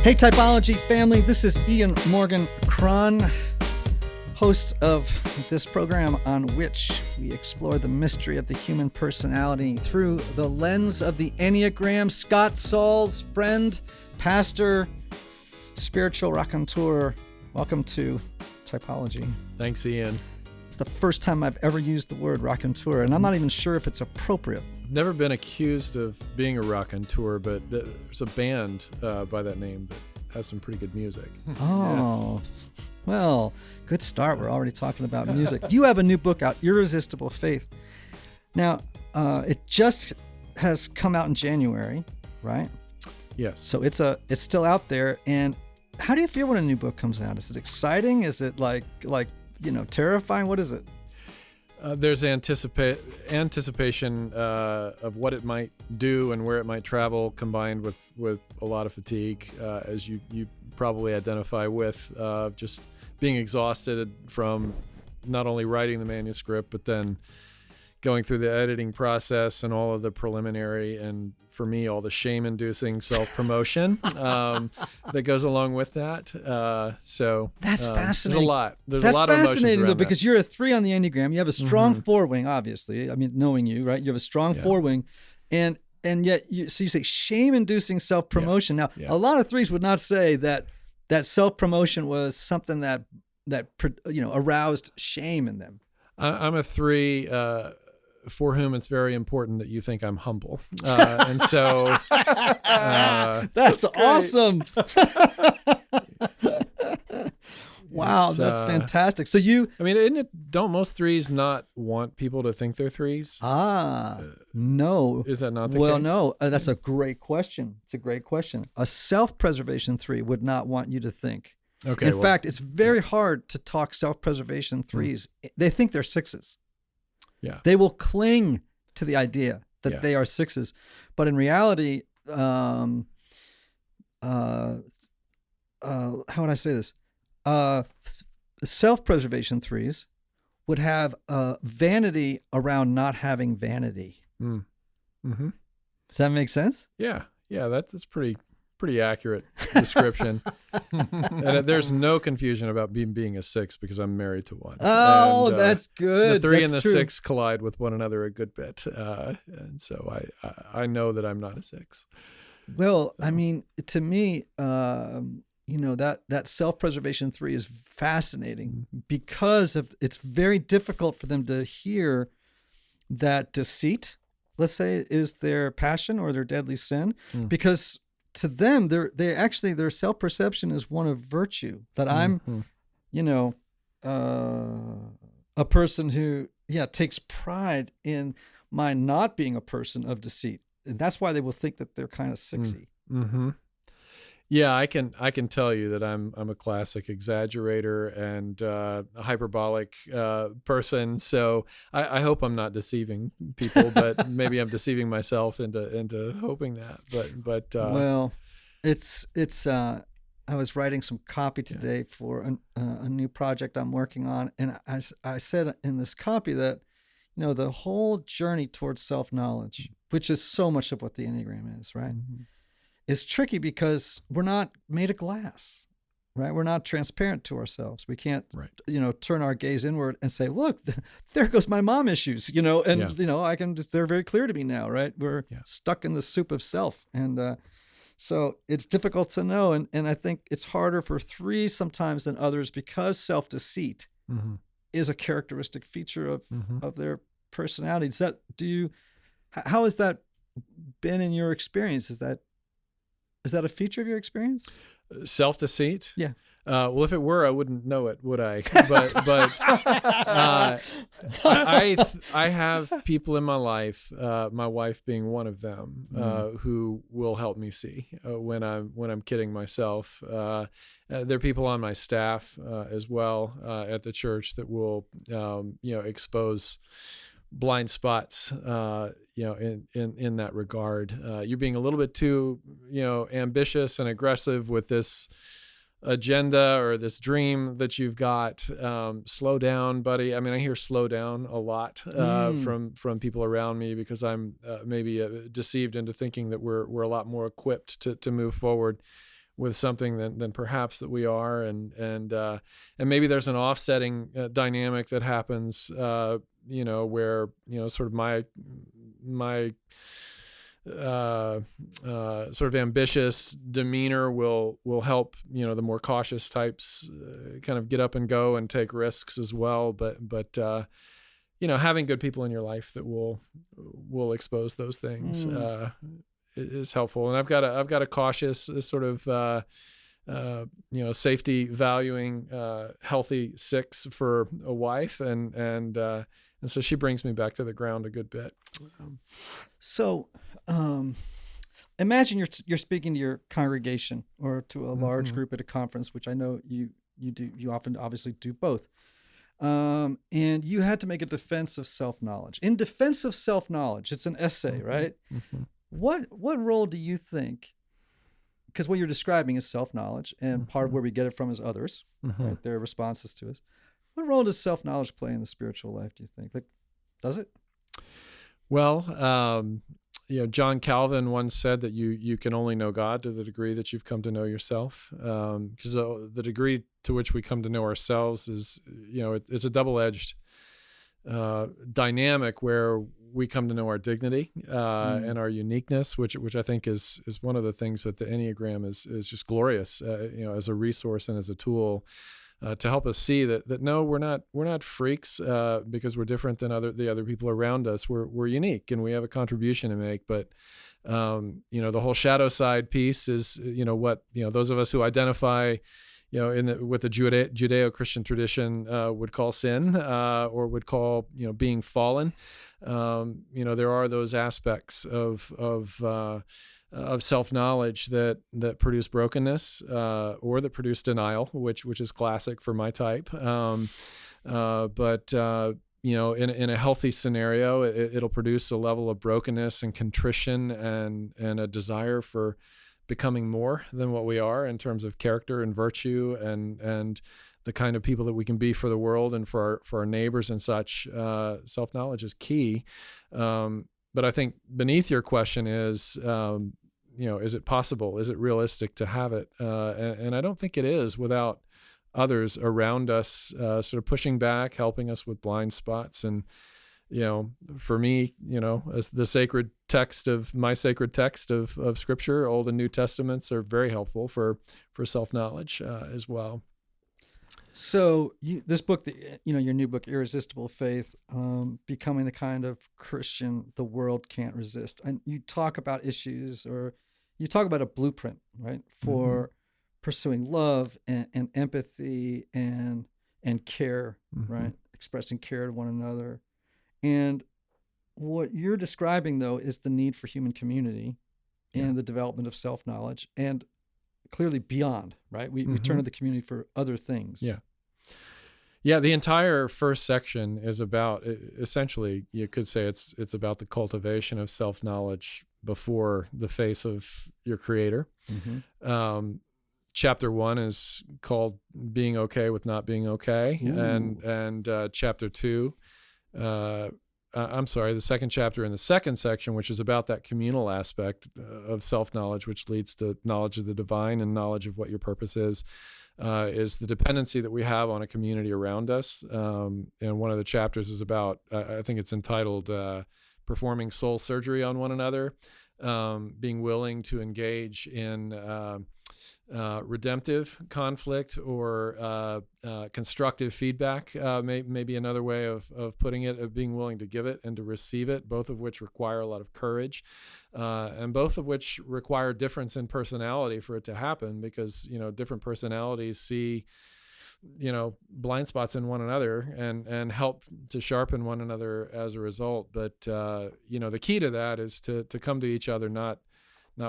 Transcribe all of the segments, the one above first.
Hey, Typology family, this is Ian Morgan Cron, host of this program on which we explore the mystery of the human personality through the lens of the Enneagram. Scott Sauls, friend, pastor, spiritual raconteur. Welcome to Typology. Thanks, Ian. It's the first time I've ever used the word raconteur, and I'm not even sure if it's appropriate. Never been accused of being a raconteur, but there's a band by that name that has some pretty good music. Oh, yes. Well, good start. We're already talking about music. You have a new book out, Resistible Faith. Now, it just has come out in January, right? Yes. So it's still out there. And how do you feel when a new book comes out? Is it exciting? Is it like terrifying? What is it? There's anticipation of what it might do and where it might travel, combined with a lot of fatigue, as you probably identify with, just being exhausted from not only writing the manuscript, but then going through the editing process and all of the preliminary, and for me, all the shame-inducing self-promotion that goes along with that. So that's fascinating. There's a lot. There's that's a lot of emotions fascinating, around though, because you're a 3 on the Enneagram. You have a strong forewing, obviously. I mean, knowing you, right? You have a strong forewing, and yet you say shame-inducing self-promotion. Now, a lot of 3s would not say that self-promotion was something that aroused shame in them. I'm a 3. For whom it's very important that you think I'm humble. And so... that's awesome. Wow, that's fantastic. So don't most 3s not want people to think they're 3s? No. Is that not the case? Well, no, that's a great question. It's a great question. A self-preservation 3 would not want you to think. Okay. In fact, it's very hard to talk self-preservation 3s. They think they're 6s. Yeah. They will cling to the idea that they are 6s. But in reality, how would I say this? Self-preservation 3s would have vanity around not having vanity. Mm-hmm. Does that make sense? Yeah. That's pretty accurate description. And there's no confusion about being a 6 because I'm married to one. Oh, and, that's good. The 3 that's and the true. 6 collide with one another a good bit. And so I know that I'm not a 6. Well, I mean, to me, that self-preservation 3 is fascinating because it's very difficult for them to hear that deceit, let's say, is their passion or their deadly sin, because to them, their self-perception is one of virtue. That I'm, a person who, takes pride in my not being a person of deceit, and that's why they will think that they're kind of 6y. Mm-hmm. Yeah, I can tell you that I'm a classic exaggerator and a hyperbolic person. So I hope I'm not deceiving people, but maybe I'm deceiving myself into hoping that. But well, it's. I was writing some copy today for a new project I'm working on, and I said in this copy that the whole journey towards self-knowledge, which is so much of what the Enneagram is, right? Mm-hmm. It's tricky because we're not made of glass, right? We're not transparent to ourselves. We can't, turn our gaze inward and say, look, there goes my mom issues, they're very clear to me now, right? We're stuck in the soup of self. And so it's difficult to know. And I think it's harder for 3s sometimes than others because self-deceit is a characteristic feature of their personality. How has that been in your experience? Is that a feature of your experience? Self-deceit? Yeah. Well, if it were, I wouldn't know it, would I? But I have people in my life, my wife being one of them, who will help me see when I'm kidding myself. There are people on my staff as well at the church that will expose blind spots, in that regard. You're being a little bit too, ambitious and aggressive with this agenda or this dream that you've got. Slow down, buddy. I mean, I hear slow down a lot from people around me because I'm maybe deceived into thinking that we're a lot more equipped to move forward with something than perhaps that we are, and maybe there's an offsetting dynamic that happens, where sort of my sort of ambitious demeanor will help the more cautious types kind of get up and go and take risks as well, but having good people in your life that will expose those things is helpful. And I've got a cautious sort of safety valuing healthy 6 for a wife, and so she brings me back to the ground a good bit. So imagine you're speaking to your congregation or to a large group at a conference, which I know you do. You often obviously do both. And you had to make a defense of self-knowledge. In defense of self-knowledge, it's an essay, right? Mm-hmm. What role do you think, because what you're describing is self-knowledge, and part of where we get it from is others, right? Their responses to us. What role does self-knowledge play in the spiritual life, do you think? Like, does it? Well, John Calvin once said that you can only know God to the degree that you've come to know yourself. Because the degree to which we come to know ourselves is, it's a double-edged dynamic where we come to know our dignity and our uniqueness, which I think is one of the things that the Enneagram is just glorious, as a resource and as a tool. To help us see that no, we're not freaks because we're different than the other people around us. We're unique and we have a contribution to make. But the whole shadow side piece is what those of us who identify with the Judeo-Christian tradition would call sin or would call being fallen. There are those aspects of self-knowledge that produce brokenness or that produce denial, which is classic for my type. But in a healthy scenario, it'll produce a level of brokenness and contrition and a desire for becoming more than what we are in terms of character and virtue and the kind of people that we can be for the world and for our neighbors and such. Self-knowledge is key. But I think beneath your question is, is it possible? Is it realistic to have it? And I don't think it is without others around us sort of pushing back, helping us with blind spots. And, for me, as the sacred text of Scripture, Old and New Testaments are very helpful for self-knowledge as well. So this book, your new book, Irresistible Faith, becoming the kind of Christian the world can't resist. And you talk about issues, or you talk about a blueprint, right, for pursuing love and empathy and care, right, expressing care to one another. And what you're describing, though, is the need for human community and the development of self-knowledge, and clearly beyond, right? We turn to the community for other things. Yeah, the entire first section is about, essentially, you could say it's about the cultivation of self-knowledge before the face of your Creator. Chapter 1 is called Being Okay with Not Being Okay. And chapter 2, the second chapter in the second section, which is about that communal aspect of self-knowledge, which leads to knowledge of the divine and knowledge of what your purpose is the dependency that we have on a community around us. And one of the chapters is about, I think it's entitled Performing Soul Surgery on One Another, being willing to engage in redemptive conflict or constructive feedback, maybe another way of putting it, of being willing to give it and to receive it, both of which require a lot of courage, and both of which require difference in personality for it to happen, because different personalities see blind spots in one another and help to sharpen one another as a result. But the key to that is to come to each other not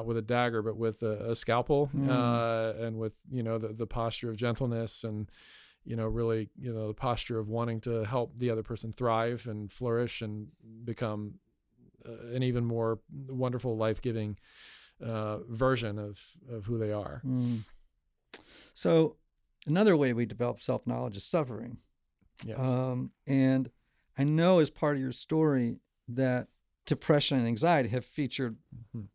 with a dagger, but with a scalpel, and with, the posture of gentleness and, really, the posture of wanting to help the other person thrive and flourish and become an even more wonderful, life-giving version of who they are. So another way we develop self-knowledge is suffering. Yes. And I know as part of your story that depression and anxiety have played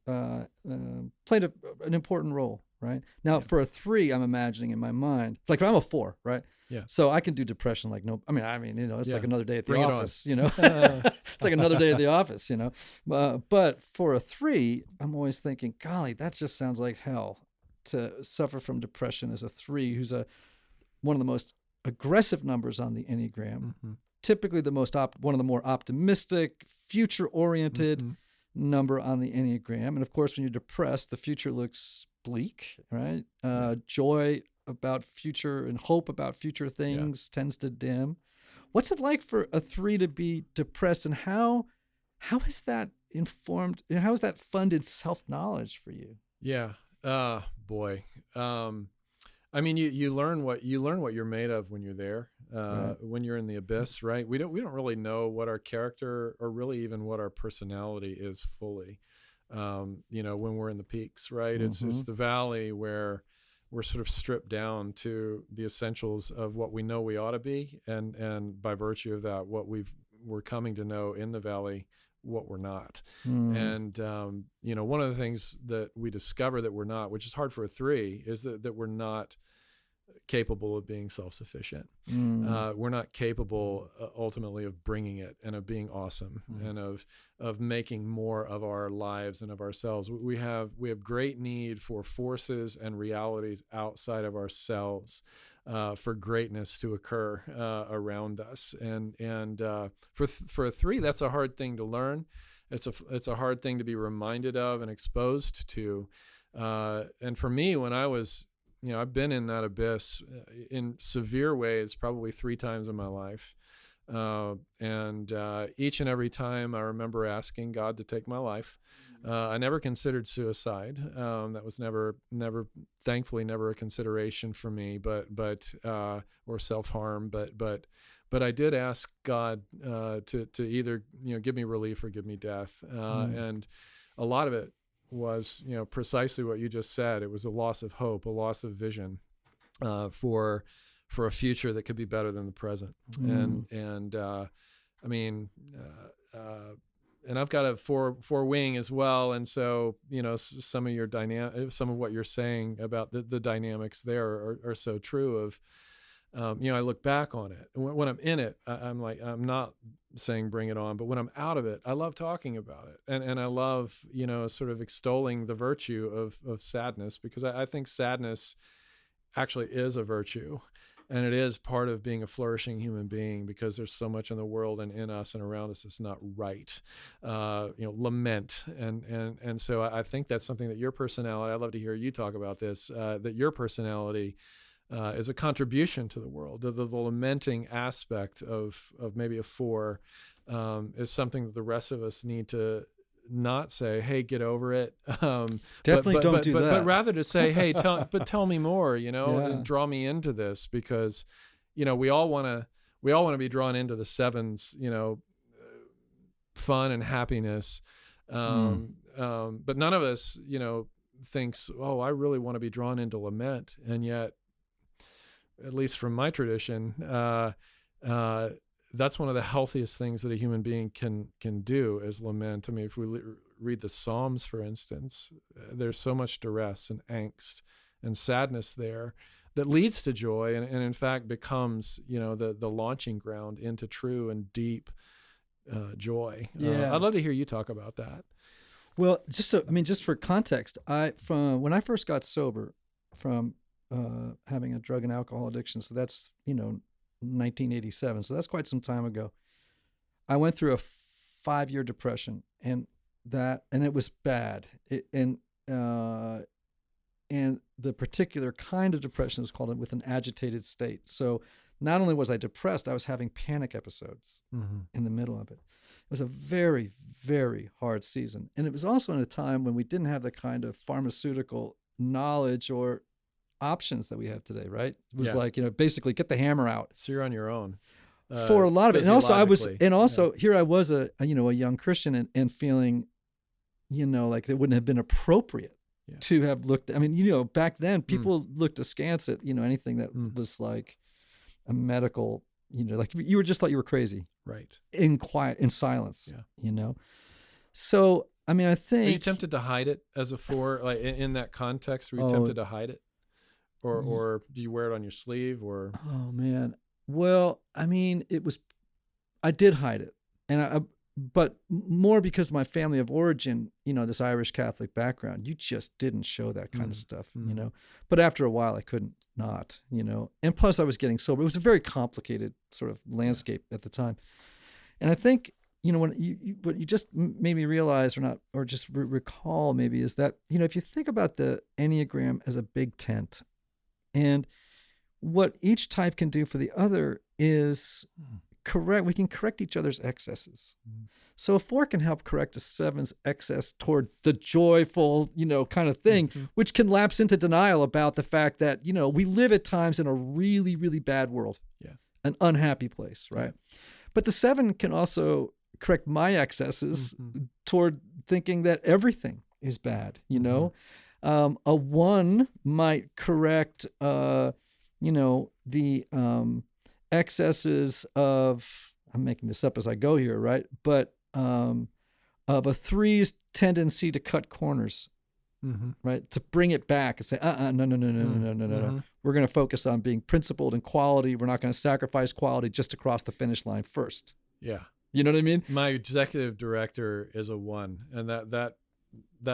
an important role right? Now, for a 3, I'm imagining in my mind, like if I'm a 4, right? Yeah. So I can do depression like no, it's like another day at the Bring office, it's like another day at the office, but for a 3, I'm always thinking, golly, that just sounds like hell to suffer from depression as a 3, who's one of the most aggressive numbers on the Enneagram, typically one of the more optimistic, future-oriented number on the Enneagram. And of course, when you're depressed, the future looks bleak, right? Joy about future and hope about future things tends to dim. What's it like for a 3 to be depressed, and how is that informed? How has that funded self-knowledge for you? Yeah. Boy. I mean, you learn what you're made of when you're there, when you're in the abyss, right? We don't really know what our character or really even what our personality is fully, when we're in the peaks, right? It's the valley where we're sort of stripped down to the essentials of what we know we ought to be, and by virtue of that, we're coming to know in the valley what we're not. And one of the things that we discover that we're not, which is hard for a 3, is that we're not capable of being self-sufficient. We're not capable ultimately of bringing it and of being awesome and of making more of our lives and of ourselves. We have great need for forces and realities outside of ourselves, for greatness to occur around us. And for a 3, that's a hard thing to learn. It's a hard thing to be reminded of and exposed to. And for me, when I was, I've been in that abyss in severe ways probably 3 times in my life. And each and every time I remember asking God to take my life. I never considered suicide. That was thankfully never a consideration for me, or self-harm, but I did ask God to either give me relief or give me death. And a lot of it was precisely what you just said. It was a loss of hope, a loss of vision for a future that could be better than the present. And I've got a four wing as well, and so some of what you're saying about the dynamics there are so true. Of I look back on it, and when I'm in it, I'm not saying bring it on, but when I'm out of it, I love talking about it, and I love sort of extolling the virtue of sadness, because I think sadness actually is a virtue. And it is part of being a flourishing human being, because there's so much in the world and in us and around us that's not right. Lament. And so I think that's something that your personality, I'd love to hear you talk about this, that your personality is a contribution to the world. The lamenting aspect of maybe a 4 is something that the rest of us need to not say, hey, get over it. Definitely don't do that. But rather to say, hey, tell me more, and draw me into this, because, we all want to be drawn into the 7s, fun and happiness. But none of us, thinks, oh, I really want to be drawn into lament. And yet, at least from my tradition, that's one of the healthiest things that a human being can do, is lament. I mean, if we read the Psalms, for instance, there's so much duress and angst and sadness there that leads to joy, and in fact becomes, the launching ground into true and deep joy. I'd love to hear you talk about that. Well, just for context, from when I first got sober from having a drug and alcohol addiction, so that's 1987, so that's quite some time ago. I went through a 5-year depression, and it was bad. And the particular kind of depression was called with an agitated state. So not only was I depressed, I was having panic episodes in the middle of it. It was a very, very hard season, and it was also in a time when we didn't have the kind of pharmaceutical knowledge or options that we have today, right? It was like, basically get the hammer out. So you're on your own for a lot of it. And also here I was a young Christian and feeling, like it wouldn't have been appropriate to have looked. I mean, back then people looked askance at, anything that was like a medical, like you were just thought you were crazy, right? In quiet, in silence, So I mean, I think. Are you tempted to hide it as a 4? Like in that context, were you tempted to hide it? Or do you wear it on your sleeve or? Oh man. Well, I mean, I did hide it. But more because of my family of origin, this Irish Catholic background, you just didn't show that kind of stuff, But after a while, I couldn't not, And plus, I was getting sober. It was a very complicated sort of landscape at the time. And I think, when what you just made me realize or just recall maybe is that, if you think about the Enneagram as a big tent, and what each type can do for the other is we can correct each other's excesses. So a 4 can help correct a 7's excess toward the joyful, kind of thing, which can lapse into denial about the fact that, we live at times in a really, really bad world, an unhappy place, right? But the 7 can also correct my excesses toward thinking that everything is bad, A 1 might correct, the excesses of, I'm making this up as I go here, right? But of a 3's tendency to cut corners, right? To bring it back and say, no. We're going to focus on being principled and quality. We're not going to sacrifice quality just to cross the finish line first. Yeah. You know what I mean? My executive director is a 1, and that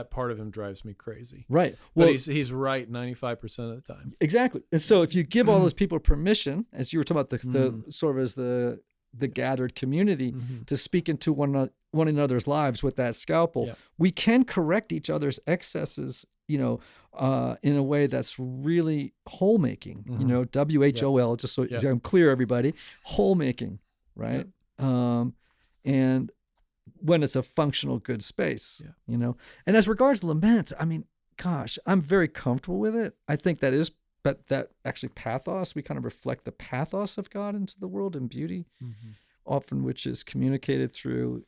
part of him drives me crazy. Right. Well, but he's right 95% of the time. Exactly. And so if you give all those people permission, as you were talking about the sort of as the gathered community, to speak into one another's lives with that scalpel, we can correct each other's excesses, in a way that's really whole making, WHOL, just so I'm clear, everybody, whole making, right? And when it's a functional, good space, And as regards lament, I mean, gosh, I'm very comfortable with it. I think that actually pathos, we kind of reflect the pathos of God into the world in beauty, often which is communicated through,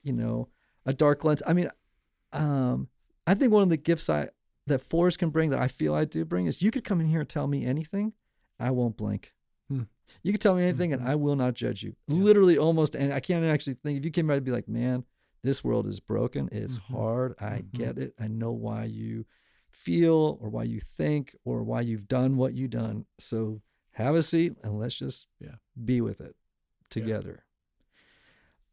a dark lens. I mean, I think one of the gifts that 4s can bring that I feel I do bring is you could come in here and tell me anything, I won't blink. You could tell me anything and I will not judge you. Literally almost, and I can't actually think, if you came out and be like, man, this world is broken. It's hard. I get it. I know why you feel or why you think or why you've done what you've done. So have a seat and let's just be with it together.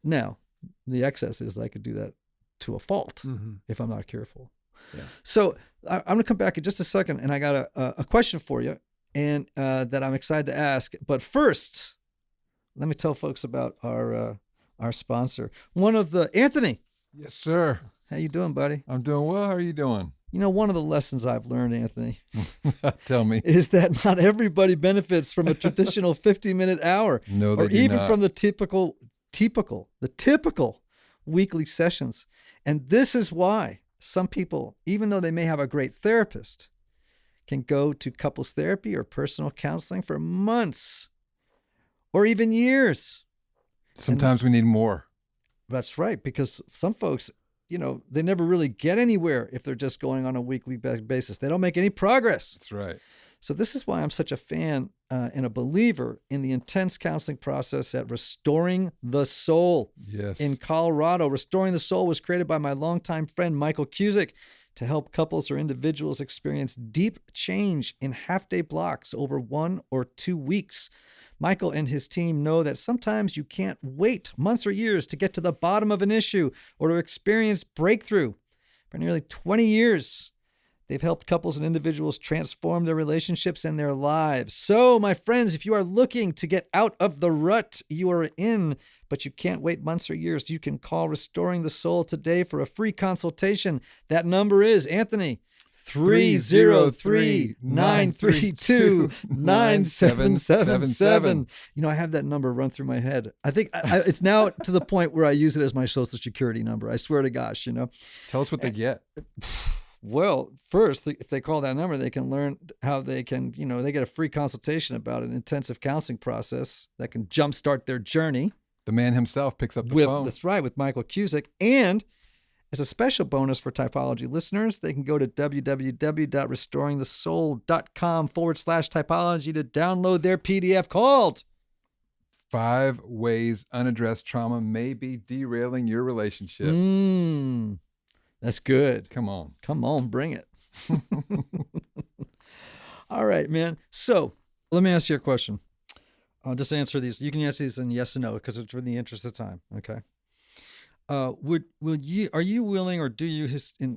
Now, the excess is I could do that to a fault if I'm not careful. Yeah. So I'm going to come back in just a second, and I got a question for you, and that I'm excited to ask. But first, let me tell folks about our sponsor. Anthony. Yes, sir. How you doing, buddy? I'm doing well. How are you doing? One of the lessons I've learned, Anthony, tell me, is that not everybody benefits from a traditional 50-minute hour. No, they or do even not. from the typical weekly sessions. And this is why some people, even though they may have a great therapist, can go to couples therapy or personal counseling for months or even years. Sometimes we need more. That's right, because some folks, they never really get anywhere if they're just going on a weekly basis. They don't make any progress. That's right. So this is why I'm such a fan and a believer in the intense counseling process at Restoring the Soul. Yes. In Colorado. Restoring the Soul was created by my longtime friend, Michael Cusick, to help couples or individuals experience deep change in half-day blocks over 1 or 2 weeks. Michael and his team know that sometimes you can't wait months or years to get to the bottom of an issue or to experience breakthrough. For nearly 20 years, they've helped couples and individuals transform their relationships and their lives. So, my friends, if you are looking to get out of the rut you are in, but you can't wait months or years, you can call Restoring the Soul today for a free consultation. That number is, Anthony, 303-932-9777. I have that number run through my head. I think it's now to the point where I use it as my Social Security number. I swear to gosh, Tell us what they get. Well, first, if they call that number, they can learn how they can, they get a free consultation about an intensive counseling process that can jumpstart their journey. The man himself picks up the phone. That's right, with Michael Cusick. And as a special bonus for Typology listeners, they can go to www.restoringthesoul.com/typology to download their PDF called 5 Ways Unaddressed Trauma May Be Derailing Your Relationship. That's good. Come on. Come on, bring it. All right, man. So let me ask you a question. I'll just answer these. You can answer these in yes and no because it's in the interest of time. Okay. Are you willing, or do you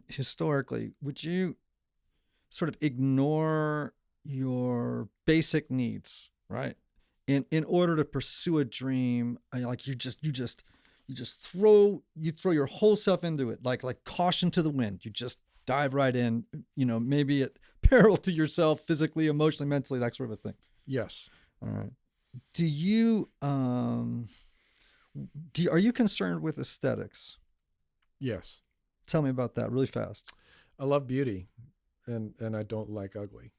historically, would you sort of ignore your basic needs, right? In order to pursue a dream, like you throw your whole self into it, like caution to the wind. You just dive right in, maybe at peril to yourself, physically, emotionally, mentally, that sort of a thing. Yes. All right. Do you are you concerned with aesthetics? Yes. Tell me about that really fast. I love beauty, and I don't like ugly.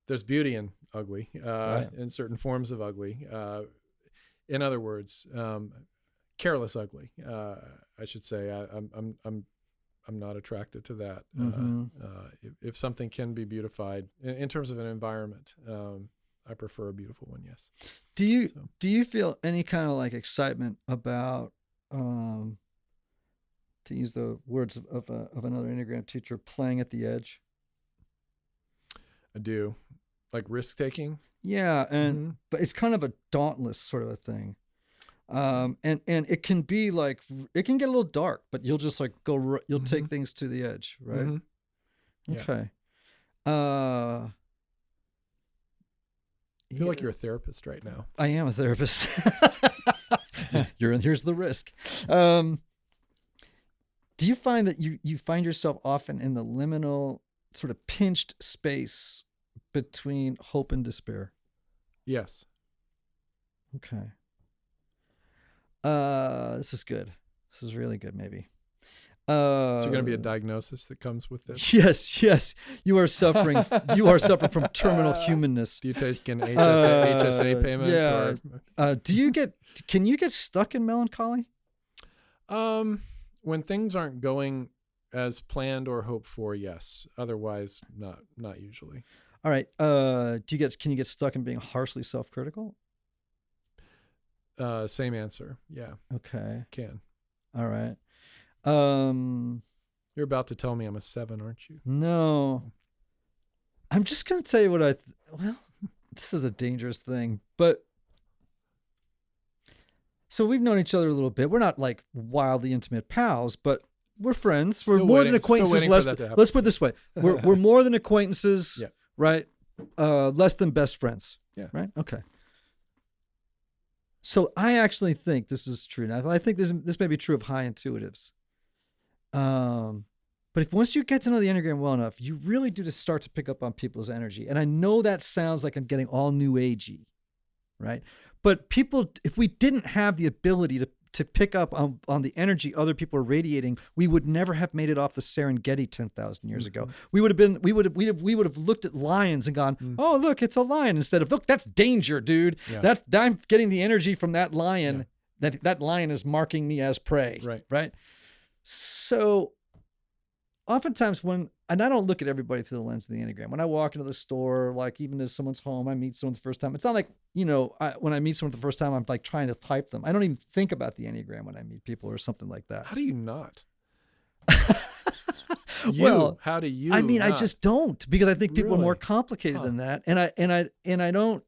There's beauty in ugly, Right. in certain forms of ugly. In other words, careless ugly. I should say. I'm not attracted to that. Mm-hmm. If something can be beautified in terms of an environment, I prefer a beautiful one. Yes. Do you feel any kind of like excitement about, to use the words of another Enneagram teacher, playing at the edge? I do, like risk taking. Yeah, and but it's kind of a dauntless sort of a thing. And it can be like, it can get a little dark, but you'll just like you'll take things to the edge, right? Mm-hmm. Yeah. Okay. I feel like you're a therapist right now. I am a therapist. Here's the risk. Do you find that you find yourself often in the liminal, sort of pinched space between hope and despair? Yes. Okay. This is good. This is really good, maybe. So you're going to be a diagnosis that comes with this? Yes. You are suffering. You are suffering from terminal humanness. Do you take an HSA payment? Yeah. Or... Can you get stuck in melancholy? When things aren't going as planned or hoped for, yes. Otherwise, not usually. All right. Can you get stuck in being harshly self-critical? Same answer. Yeah. Okay. Can. All right. You're about to tell me I'm a 7, aren't you? No. I'm just going to tell you what well, this is a dangerous thing, but so we've known each other a little bit. We're not like wildly intimate pals, but we're friends. We're more than acquaintances. Let's put it this way. We're more than acquaintances, yeah. Right? Less than best friends. Yeah. Right? Okay. So I actually think this is true. Now, I think this may be true of high intuitives. But once you get to know the Enneagram well enough, you really do just start to pick up on people's energy. And I know that sounds like I'm getting all new agey, right? But if we didn't have the ability to pick up on the energy other people are radiating, we would never have made it off the Serengeti 10,000 years ago. We would have looked at lions and gone, oh, look, it's a lion, instead of, look, that's danger, dude. Yeah. I'm getting the energy from that lion. Yeah. That lion is marking me as prey. Right. So oftentimes and I don't look at everybody through the lens of the Enneagram. When I walk into the store, like even as someone's home, I meet someone the first time. It's not like, when I meet someone the first time, I'm like trying to type them. I don't even think about the Enneagram when I meet people or something like that. How do you not? How do you? I mean, not? I just don't, because I think people Really? are more complicated than that. And I don't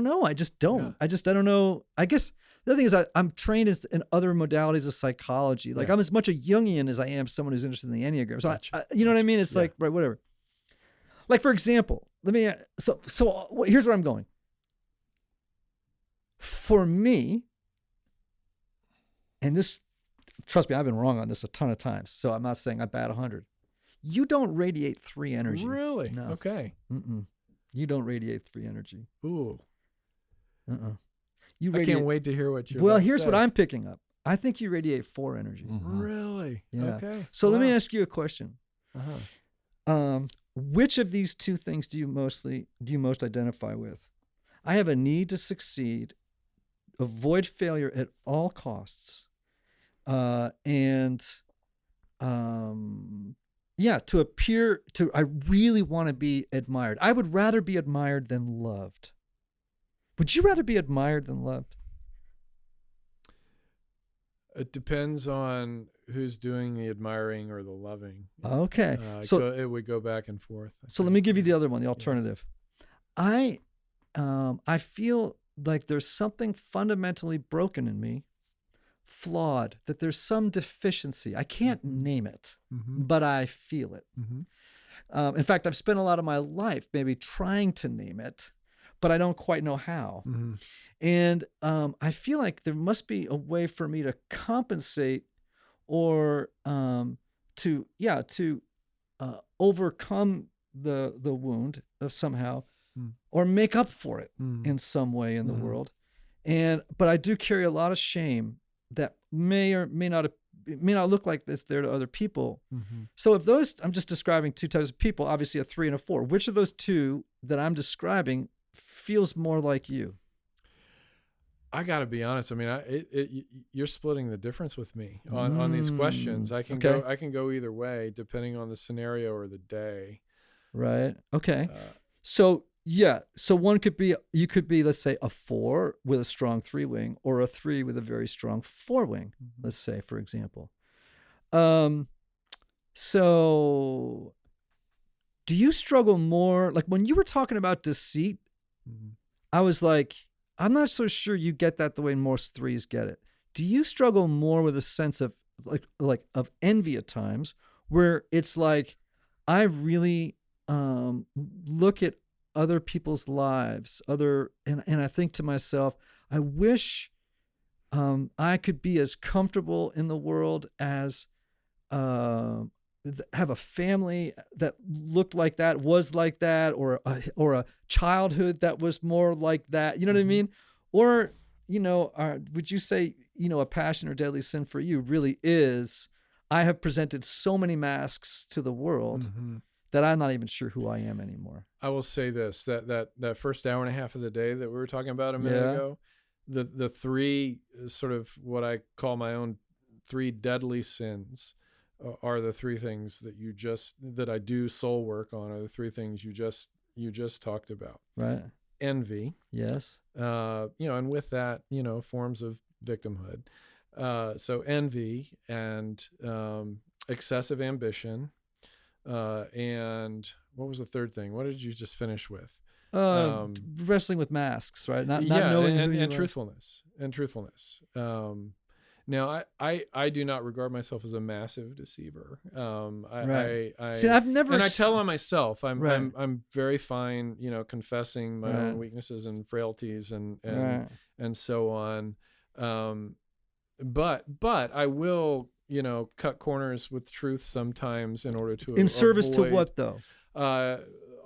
know. I just don't. Yeah. I don't know. I guess the other thing is I'm trained in other modalities of psychology. Like I'm as much a Jungian as I am someone who's interested in the Enneagram. So Gotcha. you know what I mean? It's like, right, whatever. Like, for example, here's where I'm going. For me, and this, trust me, I've been wrong on this a ton of times, so I'm not saying I bat 100. You don't radiate 3 energy. Really? No. Okay. You don't radiate 3 energy. Ooh. You I can't wait to hear what you're Well, about to here's say. what I'm picking up. I think you radiate 4 energy. Really? Yeah. Okay. So let me ask you a question. Uh-huh. Which of these 2 things do you most identify with? I have a need to succeed, avoid failure at all costs, to appear to. I really want to be admired. I would rather be admired than loved. Would you rather be admired than loved? It depends on who's doing the admiring or the loving. Okay. It would go back and forth. So let me give you the other one, the alternative. I feel like there's something fundamentally broken in me, flawed, that there's some deficiency. I can't name it, but I feel it. In fact, I've spent a lot of my life maybe trying to name it, but I don't quite know how. And I feel like there must be a way for me to compensate or to overcome the wound of somehow, or make up for it in some way in the world. But I do carry a lot of shame that may or may not look like this there to other people. So if those, I'm just describing two types of people, obviously a 3 and a 4. Which of those two that I'm describing feels more like you? I got to be honest. I mean, you're splitting the difference with me on these questions. I can go either way depending on the scenario or the day. Right. Okay. So one could be, you could be, let's say, a 4 with a strong 3 wing, or a 3 with a very strong 4 wing, let's say, for example. So do you struggle more, like when you were talking about deceit, I was like, I'm not so sure you get that the way most 3s get it. Do you struggle more with a sense of like of envy at times, where it's like, I really look at other people's lives, and I think to myself, I wish I could be as comfortable in the world as have a family that looked like that, was like that, or a childhood that was more like that. You know what I mean? Or, would you say, a passion or deadly sin for you really is, I have presented so many masks to the world that I'm not even sure who I am anymore. I will say this, that first hour and a half of the day that we were talking about a minute ago, the 3 sort of what I call my own 3 deadly sins are the 3 things that I do soul work on, are the 3 things you just talked about. Right. Envy. Yes. And with that, forms of victimhood. So envy and excessive ambition. And what was the third thing? What did you just finish with? Wrestling with masks, right? Not yeah, knowing and truthfulness. Now, I do not regard myself as a massive deceiver. Right. I See, I've never, and I tell on myself, I'm very fine, confessing my Right. own weaknesses and frailties and Right. and so on. But I will, cut corners with truth sometimes in order to in service to avoid, what though?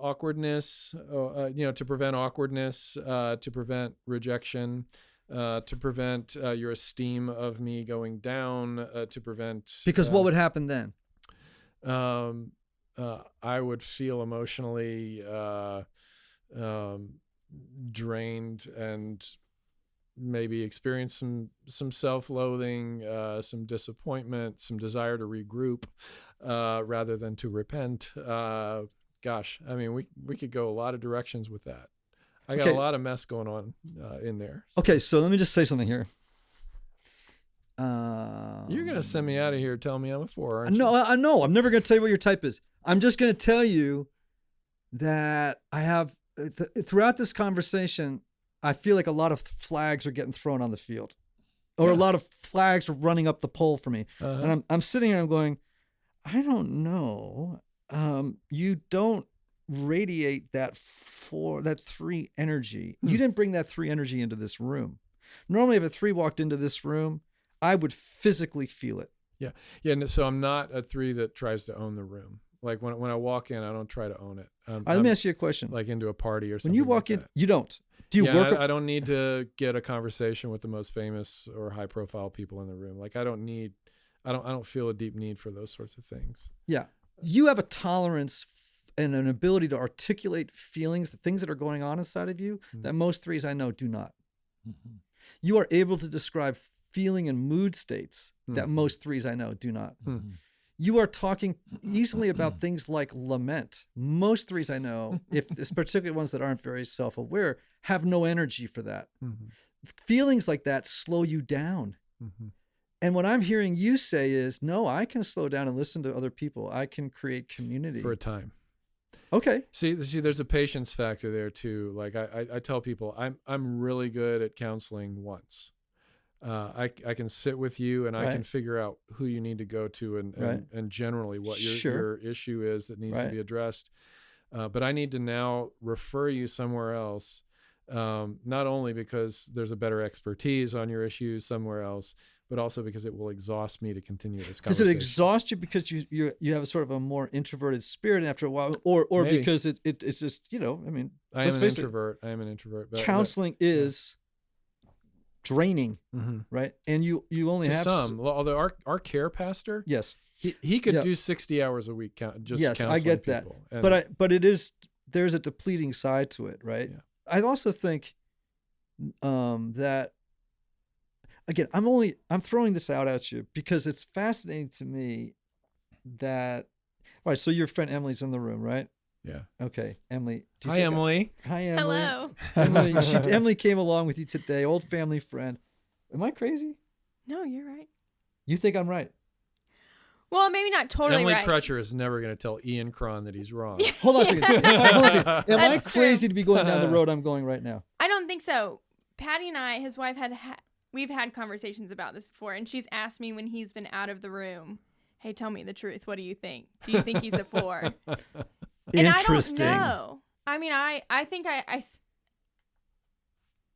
awkwardness, to prevent awkwardness, to prevent rejection, to prevent your esteem of me going down, to prevent... Because what would happen then? I would feel emotionally drained and maybe experience some self-loathing, some disappointment, some desire to regroup rather than to repent. Gosh, I mean, we could go a lot of directions with that. I got a lot of mess going on in there. So. Okay, so let me just say something here. You're going to send me out of here telling me I'm a 4, aren't you? No, I know. I'm never going to tell you what your type is. I'm just going to tell you that I have, throughout this conversation, I feel like a lot of flags are getting thrown on the field, or a lot of flags are running up the pole for me. And I'm sitting here and I'm going, I don't know. You don't radiate that 3 energy. You didn't bring that 3 energy into this room. Normally, if a 3 walked into this room, I would physically feel it. Yeah. Yeah. So I'm not a 3 that tries to own the room. Like when I walk in, I don't try to own it. Let me ask you a question. Like into a party or something. When you walk in, you don't. Do you work? I don't need to get a conversation with the most famous or high profile people in the room. Like I don't feel a deep need for those sorts of things. Yeah. You have a tolerance and an ability to articulate feelings, the things that are going on inside of you that most 3s I know do not. You are able to describe feeling and mood states that most 3s I know do not. You are talking easily about things like lament. Most 3s I know, it's particularly ones that aren't very self-aware, have no energy for that. Feelings like that slow you down. And what I'm hearing you say is, no, I can slow down and listen to other people. I can create community for a time. Okay. See, there's a patience factor there too. Like I tell people, I'm really good at counseling once. I can sit with you and I can figure out who you need to go to and generally what your issue is that needs to be addressed. But I need to now refer you somewhere else, not only because there's a better expertise on your issues somewhere else, but also because it will exhaust me to continue this conversation. Does it exhaust you because you have a sort of a more introverted spirit after a while, or Maybe. because it's just, I mean, I am an introvert. But, counseling is draining, right? And you only to have some. Although our care pastor, yes, he could do 60 hours a week just counseling I get people. that. But there's a depleting side to it, right? Yeah. I also think that, again, I'm throwing this out at you because it's fascinating to me that, all right, so your friend Emily's in the room, right? Yeah. Okay, Emily. Hi, Emily. Hi, Emily. Hello. Emily came along with you today, old family friend. Am I crazy? No, you're right. You think I'm right? Well, maybe not totally Emily right. Crutcher is never going to tell Ian Cron that he's wrong. Hold on a second. Hold on a second. Am I That's crazy true. to be going down the road I'm going right now? I don't think so. Patty and I, his wife, we've had conversations about this before, and she's asked me when he's been out of the room, hey, tell me the truth. What do you think? Do you think he's a 4? And Interesting. I don't know. I mean, I think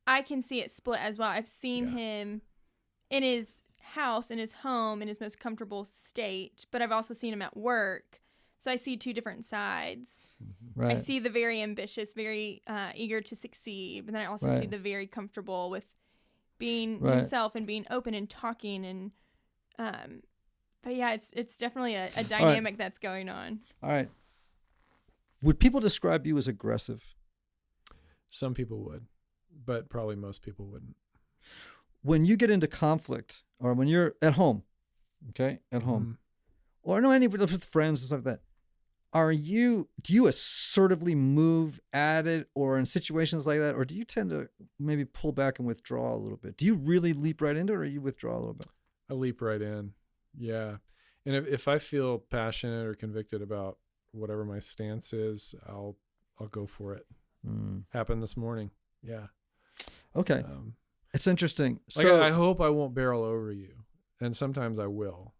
I can see it split as well. I've seen him in his house, in his home, in his most comfortable state, but I've also seen him at work. So I see two different sides. Right. I see the very ambitious, very eager to succeed, but then I also see the very comfortable with being himself and being open and talking. And but yeah, it's definitely a dynamic that's going on. All right. Would people describe you as aggressive? Some people would, but probably most people wouldn't. When you get into conflict, or when you're at home, okay, at home, or no, anybody with friends and stuff like that, do you assertively move at it, or in situations like that, or do you tend to maybe pull back and withdraw a little bit? Do you really leap right into it, or you withdraw a little bit? I leap right in, yeah. And if I feel passionate or convicted about whatever my stance is, I'll go for it. Happened this morning, yeah. Okay, it's interesting. Like So I hope I won't barrel over you, and sometimes I will.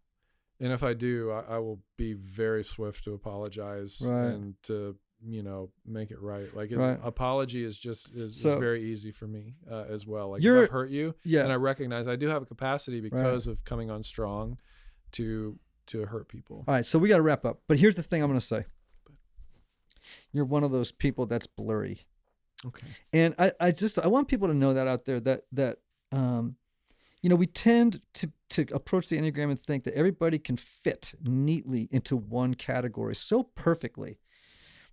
And if I do, I will be very swift to apologize and to, make it right. Like apology is very easy for me as well. Like if I've hurt you, and I recognize I do have a capacity because of coming on strong to hurt people. All right, so we got to wrap up. But here's the thing I'm going to say. You're one of those people that's blurry. Okay. And I want people to know that out there that we tend to approach the Enneagram and think that everybody can fit neatly into one category so perfectly.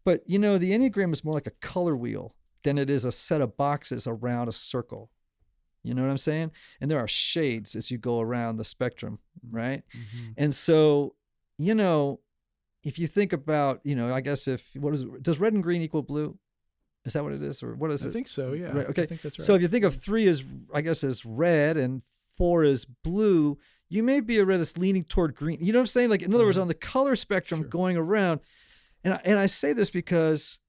But, the Enneagram is more like a color wheel than it is a set of boxes around a circle. You know what I'm saying? And there are shades as you go around the spectrum, right? Mm-hmm. And so, if you think about, I guess does red and green equal blue? Is that what it is? Or what is it? I think so, yeah. Right, okay. I think that's right. So if you think of 3 as, I guess, as red and 4 as blue, you may be a red that's leaning toward green. You know what I'm saying? Like, in other words, on the color spectrum going around. And I say this because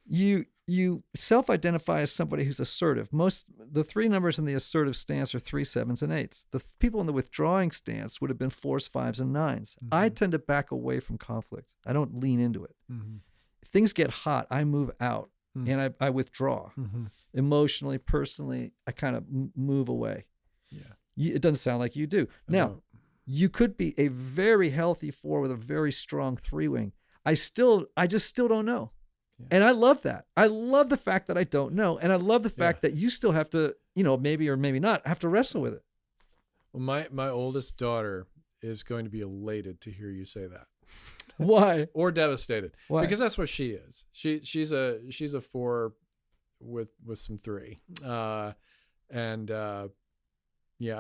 you self-identify as somebody who's assertive. The 3 numbers in the assertive stance are 3, 7s, and 8s. The people in the withdrawing stance would have been 4s, 5s, and 9s. Mm-hmm. I tend to back away from conflict. I don't lean into it. Mm-hmm. If things get hot, I move out. And I withdraw emotionally, personally. I kind of move away. Yeah, it doesn't sound like you do. Now, you could be a very healthy 4 with a very strong 3 wing. I just still don't know, and I love that. I love the fact that I don't know, and I love the fact that you still have to, maybe or maybe not, have to wrestle with it. Well, my oldest daughter is going to be elated to hear you say that. Why? Or devastated. Why? Because that's what she is. She's a 4 with some 3. I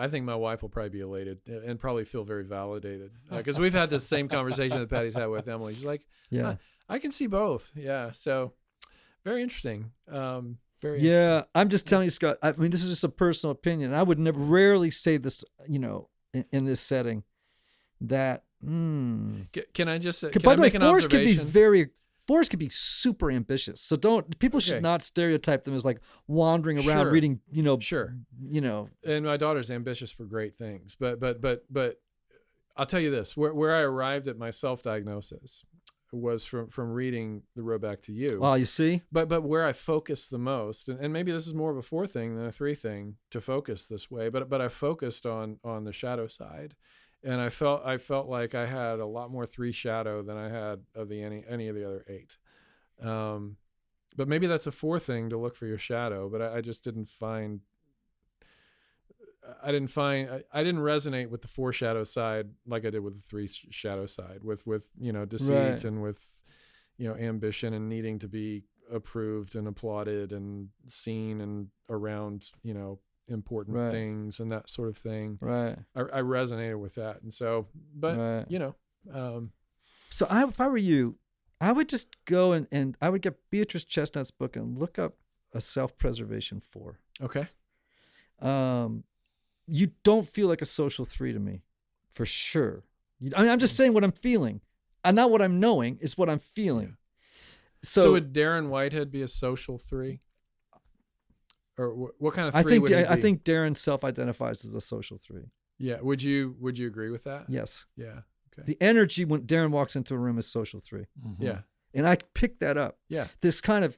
think my wife will probably be elated and probably feel very validated because we've had the same conversation that Patty's had with Emily. She's like, I can see both. Yeah. So very interesting. Yeah. I'm just telling you, Scott, I mean, this is just a personal opinion. I would rarely say this, in this setting that. Can I just by the way, make an observation? Fours can be super ambitious. So people should not stereotype them as like wandering around reading, Sure. And my daughter's ambitious for great things, but I'll tell you this: where I arrived at my self-diagnosis was from reading The Road Back to You. Oh, you see? But where I focused the most, and maybe this is more of a 4 thing than a 3 thing to focus this way, but I focused on the shadow side. And I felt like I had a lot more 3 shadow than I had of any of the other 8. But maybe that's a 4 thing to look for your shadow. But I just didn't resonate with the 4 shadow side like I did with the 3 shadow side, with deceit and with ambition and needing to be approved and applauded and seen and around important things and that sort of thing. Right. I resonated with that. And so, but so if I were you, I would just go and I would get Beatrice Chestnut's book and look up a self-preservation 4. Okay. You don't feel like a social 3 to me, for sure. I'm just saying what I'm feeling, and not what I'm knowing. It's what I'm feeling. Yeah. So would Darren Whitehead be a social 3? Or what kind of 3 would he be? I think Darren self-identifies as a social 3. Yeah. Would you agree with that? Yes. Yeah. Okay. The energy when Darren walks into a room is social 3. Mm-hmm. Yeah. And I picked that up. Yeah. This kind of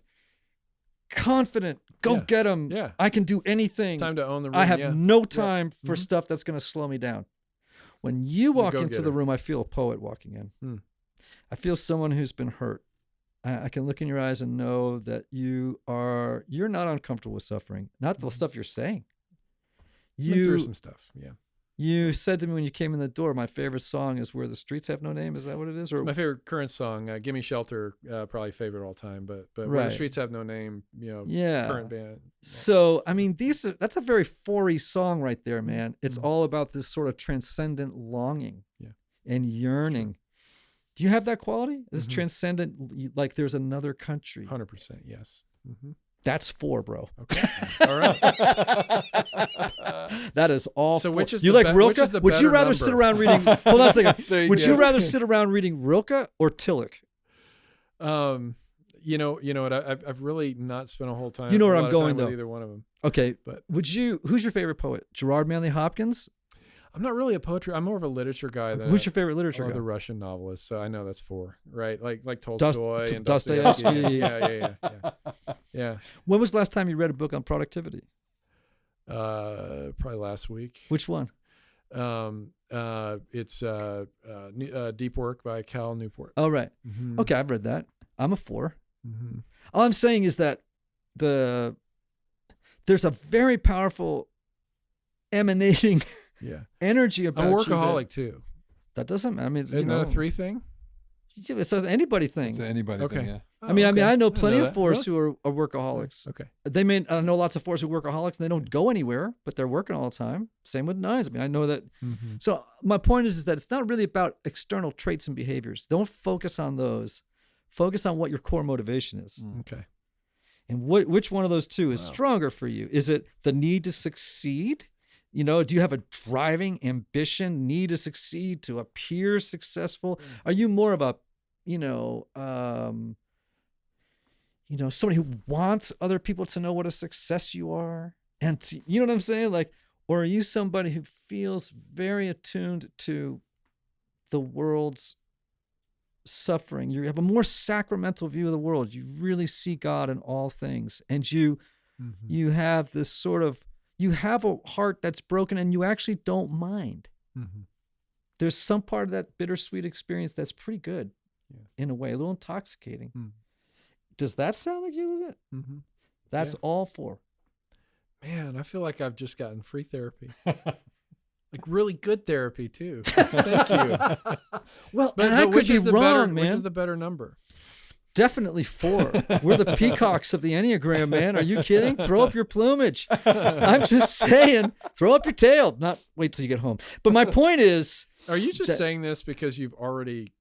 confident, go get him. Yeah. I can do anything. Time to own the room. I have no time for stuff that's going to slow me down. When you walk into the room, I feel a poet walking in. I feel someone who's been hurt. I can look in your eyes and know that you're not uncomfortable with suffering. Not the stuff you're saying. Went through some stuff. Yeah. You said to me when you came in the door, my favorite song is Where the Streets Have No Name. Is that what it is? Or it's my favorite current song, Gimme Shelter, probably favorite all time, but Where the Streets Have No Name, current band. So, I mean, that's a very 4-y song right there, man. It's all about this sort of transcendent longing and yearning. Do you have that quality? This transcendent, like there's another country. 100%, yes. Mm-hmm. That's 4, bro. Okay. All right. That is all. So 4. which is you the like Rilke? Would you rather sit around reading? Hold on a second. Would you rather sit around reading Rilke or Tillich? You know what? I've really not spent a whole time. You know where I'm going though. Either one of them. Okay, but who's your favorite poet? Gerard, Manley, Hopkins? I'm not really a poetry. I'm more of a literature guy. Who's your favorite literature guy? The Russian novelists. So I know that's 4, right? Like Tolstoy and Dostoevsky. Yeah. When was the last time you read a book on productivity? Probably last week. Which one? It's Deep Work by Cal Newport. Oh, right. Mm-hmm. Okay, I've read that. I'm a 4. Mm-hmm. All I'm saying is that there's a very powerful emanating energy about you. I'm a workaholic too. That doesn't. I mean, isn't that a 3 thing? It's an anybody thing. It's an anybody thing. Yeah. I mean, I know plenty of 4s who are workaholics. Okay. I know lots of 4s who are workaholics and they don't go anywhere, but they're working all the time. Same with 9s. I mean, I know that. Mm-hmm. So my point is that it's not really about external traits and behaviors. Don't focus on those. Focus on what your core motivation is. Okay. And which one of those 2 is stronger for you? Is it the need to succeed? Do you have a driving ambition, need to succeed, to appear successful? Are you more of a, somebody who wants other people to know what a success you are? And you know what I'm saying? Like, or are you somebody who feels very attuned to the world's suffering? You have a more sacramental view of the world. You really see God in all things. And you have this sort of, you have a heart that's broken and you actually don't mind. Mm-hmm. There's some part of that bittersweet experience that's pretty good in a way, a little intoxicating. Mm. Does that sound like you a little bit? Mm-hmm. That's all 4. Man, I feel like I've just gotten free therapy. Like really good therapy too. Thank you. Well, but I could be wrong, man. Which is the better number? Definitely 4. We're the peacocks of the Enneagram, man. Are you kidding? Throw up your plumage. I'm just saying, throw up your tail. Not wait till you get home. But my point is... Are you just saying this because you've already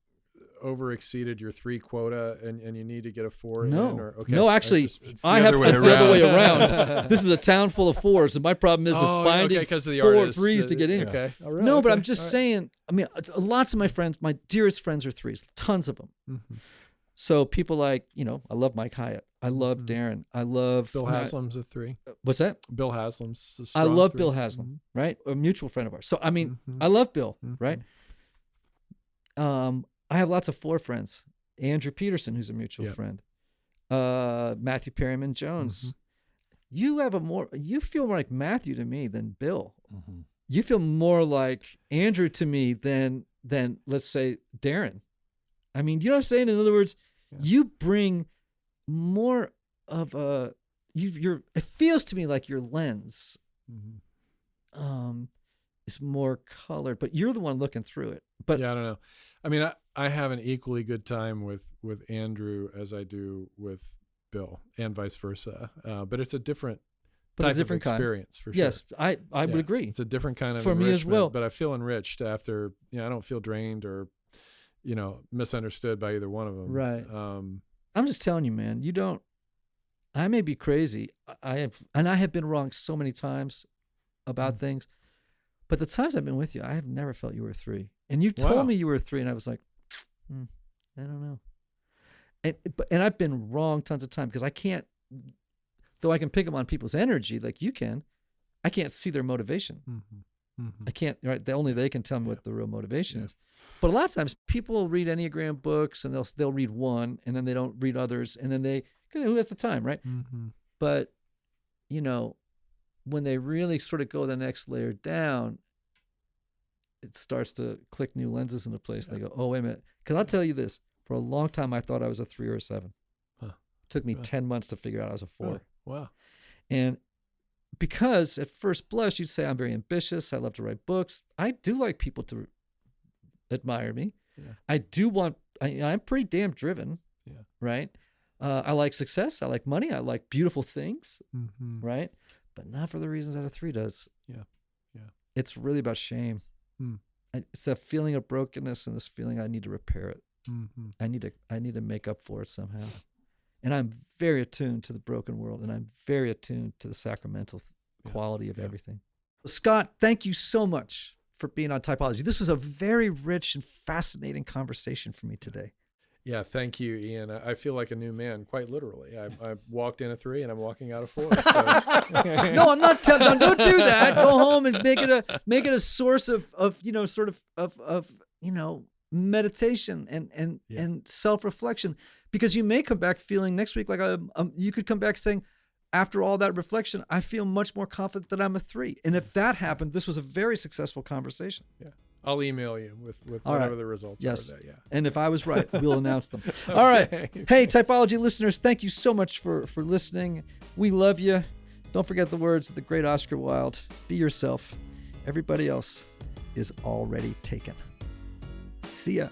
over exceeded your 3 quota and you need to get a 4 No. in? Or, okay. No, actually, It's it's the other way around. This is a town full of 4s, and my problem is finding because of the 4 artists, 3s to get in. Okay. All right, No, but okay. I'm just saying, I mean, lots of my friends, my dearest friends are 3s, tons of them. Mm-hmm. So people like, I love Mike Hyatt. I love Darren. I love Bill Haslam's a 3. What's that? Bill Haslam's a I strong love 3. Bill Haslam, right? A mutual friend of ours. So, I mean, Mm-hmm. I love Bill, Mm-hmm. right? I have lots of 4 friends. Andrew Peterson, who's a mutual friend. Matthew Perryman Jones. Mm-hmm. You feel more like Matthew to me than Bill. Mm-hmm. You feel more like Andrew to me than let's say Darren. I mean, you know what I'm saying? In other words, you bring more of it feels to me like your lens is more colored, but you're the one looking through it. But yeah, I don't know. I mean, I have an equally good time with Andrew as I do with Bill, and vice versa. But it's a different type of experience for sure. Yes, I would agree. It's a different kind of for me as well. But I feel enriched after. I don't feel drained or misunderstood by either one of them. Right. I'm just telling you, man. You don't. I may be crazy. I have been wrong so many times about things. But the times I've been with you, I have never felt you were a 3. And you told me you were a 3, and I was like, I don't know. And I've been wrong tons of times because I can't, though I can pick up on people's energy like you can, I can't see their motivation. Mm-hmm. Mm-hmm. I can't, right? Only they can tell me what the real motivation is. But a lot of times people read Enneagram books and they'll read one and then they don't read others. And then who has the time, right? Mm-hmm. But, when they really sort of go the next layer down, it starts to click new lenses into place. Yeah. They go, oh, wait a minute. Because I'll tell you this. For a long time, I thought I was a 3 or a 7. Huh. It took me 10 months to figure out I was a 4. Really? Wow. And because at first blush, you'd say I'm very ambitious. I love to write books. I do like people to admire me. Yeah. I do want, I'm pretty damn driven, right? I like success. I like money. I like beautiful things, right? But not for the reasons that a 3 does. Yeah. It's really about shame. It's a feeling of brokenness and this feeling I need to repair it. I need to make up for it somehow. And I'm very attuned to the broken world, and I'm very attuned to the sacramental quality of everything. Scott, thank you so much for being on Typology. This was a very rich and fascinating conversation for me today. Yeah, thank you, Ian. I feel like a new man, quite literally. I walked in a 3 and I'm walking out a 4. So. No, I'm not telling. Don't do that. Go home and make it a source of meditation and self-reflection, because you may come back feeling next week like you could come back saying, after all that reflection, I feel much more confident that I'm a 3. And if that happened, this was a very successful conversation. Yeah. I'll email you with whatever the results are. Yeah. And if I was right, we'll announce them. Okay. All right. Hey, Typology listeners, thank you so much for listening. We love you. Don't forget the words of the great Oscar Wilde. Be yourself. Everybody else is already taken. See ya.